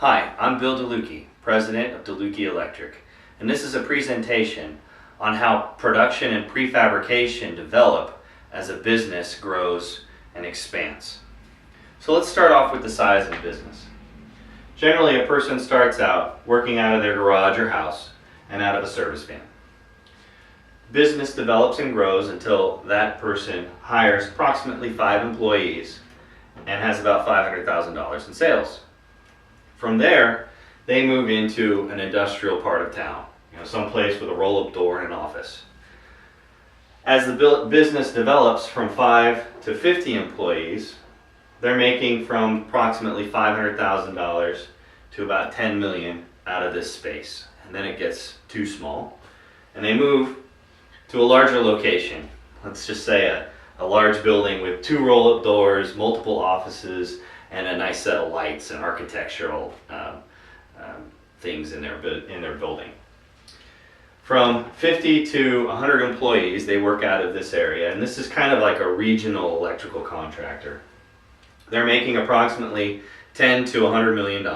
Hi, I'm Bill Delucchi, President of Delucchi Electric, and this is a presentation on how production and prefabrication develop as a business grows and expands. So let's start off with the size of the business. Generally, a person starts out working out of their garage or house and out of a service van. Business develops and grows until that person hires approximately 5 employees and has about $500,000 in sales. From there, they move into an industrial part of town, someplace with a roll-up door and an office. As the business develops from 5 to 50 employees, they're making from approximately $500,000 to about $10 million out of this space. And then it gets too small, and they move to a larger location. Let's just say a large building with 2 roll-up doors, multiple offices, and a nice set of lights and architectural things in their building. From 50 to 100 employees, they work out of this area, and this is kind of like a regional electrical contractor. They're making approximately $10 to $100 million,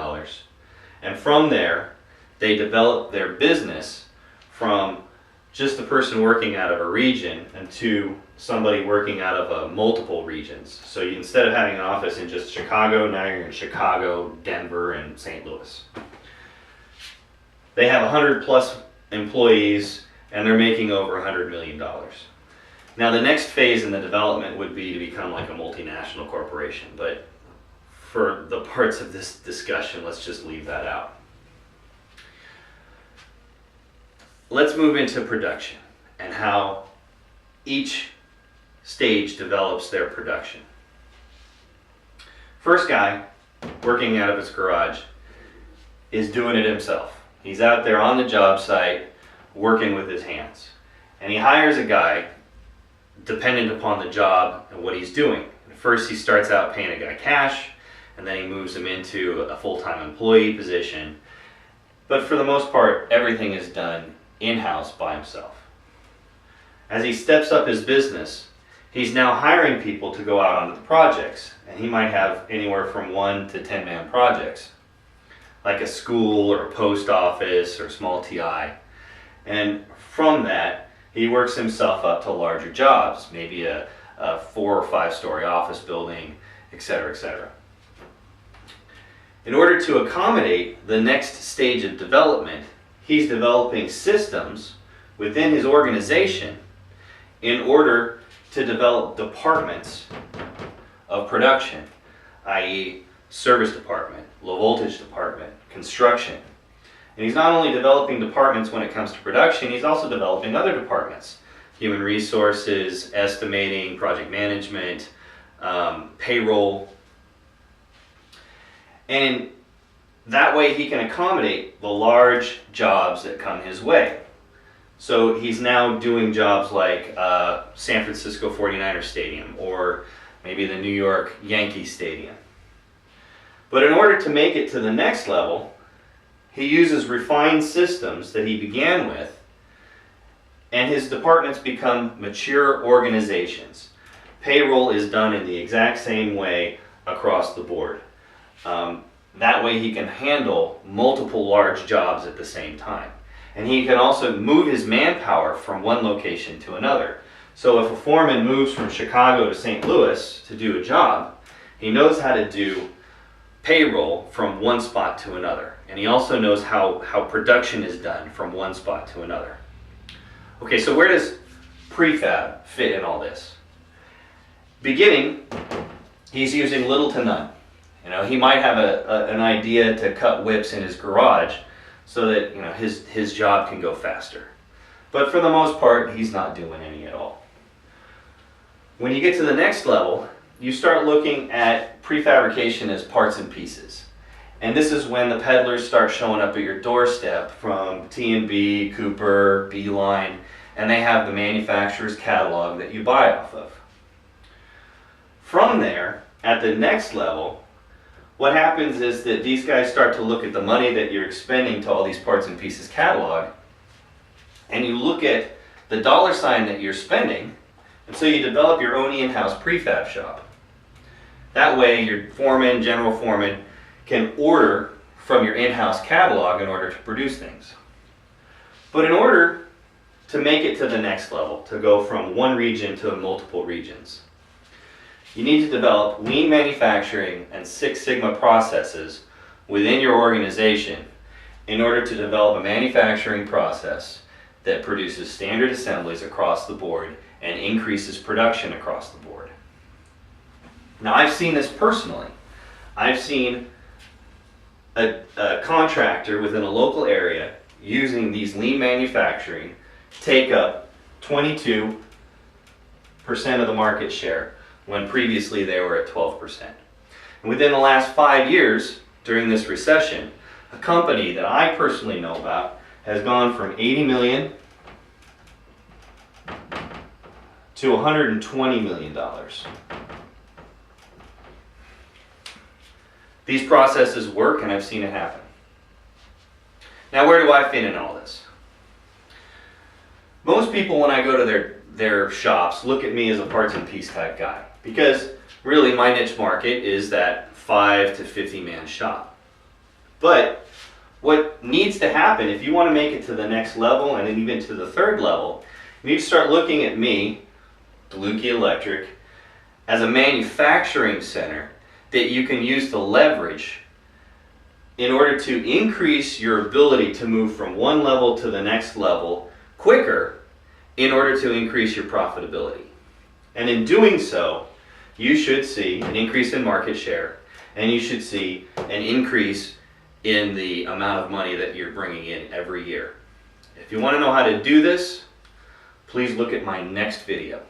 and from there, they develop their business from just a person working out of a region and to somebody working out of multiple regions. So instead of having an office in just Chicago, now you're in Chicago, Denver, and St. Louis. They have 100 plus employees and they're making over $100 million. Now the next phase in the development would be to become like a multinational corporation, but for the parts of this discussion, let's just leave that out. Let's move into production and how each stage develops their production. First guy working out of his garage is doing it himself. He's out there on the job site working with his hands. And he hires a guy dependent upon the job and what he's doing. First he starts out paying a guy cash, and then he moves him into a full-time employee position. But for the most part, everything is done in-house by himself. As he steps up his business, he's now hiring people to go out onto the projects, and he might have anywhere from 1 to 10-man projects, like a school or a post office or small TI. And from that, he works himself up to larger jobs, maybe a 4 or 5 story office building, etc., etc. In order to accommodate the next stage of development, he's developing systems within his organization in order to develop departments of production, i.e. service department, low voltage department, construction. And he's not only developing departments when it comes to production, he's also developing other departments, human resources, estimating, project management, payroll. And that way he can accommodate the large jobs that come his way. So he's now doing jobs like San Francisco 49ers Stadium or maybe the New York Yankees Stadium. But in order to make it to the next level, he uses refined systems that he began with, and his departments become mature organizations. Payroll is done in the exact same way across the board. That way he can handle multiple large jobs at the same time. And he can also move his manpower from one location to another. So if a foreman moves from Chicago to St. Louis to do a job, he knows how to do payroll from one spot to another. And he also knows how production is done from one spot to another. Okay, so where does prefab fit in all this? Beginning, he's using little to none. He might have an idea to cut whips in his garage so that his job can go faster. But for the most part, he's not doing any at all. When you get to the next level, you start looking at prefabrication as parts and pieces. And this is when the peddlers start showing up at your doorstep from T&B, Cooper, Beeline, and they have the manufacturer's catalog that you buy off of. From there, at the next level, what happens is that these guys start to look at the money that you're expending to all these parts and pieces catalog, and you look at the dollar sign that you're spending, and so you develop your own in-house prefab shop. That way your foreman, general foreman, can order from your in-house catalog in order to produce things. But in order to make it to the next level, to go from one region to multiple regions, you need to develop lean manufacturing and Six Sigma processes within your organization in order to develop a manufacturing process that produces standard assemblies across the board and increases production across the board. Now, I've seen this personally. I've seen a contractor within a local area using these lean manufacturing take up 22% of the market share when previously they were at 12%. And within the last 5 years, during this recession, a company that I personally know about has gone from 80 million to $120 million. These processes work, and I've seen it happen. Now, where do I fit in all this? Most people, when I go to their shops, look at me as a parts and piece type guy, because really my niche market is that 5 to 50 man shop. But what needs to happen if you want to make it to the next level and then even to the third level, you need to start looking at me, Delucchi Electric, as a manufacturing center that you can use to leverage in order to increase your ability to move from one level to the next level quicker in order to increase your profitability. And in doing so, you should see an increase in market share, and you should see an increase in the amount of money that you're bringing in every year. If you want to know how to do this, please look at my next video.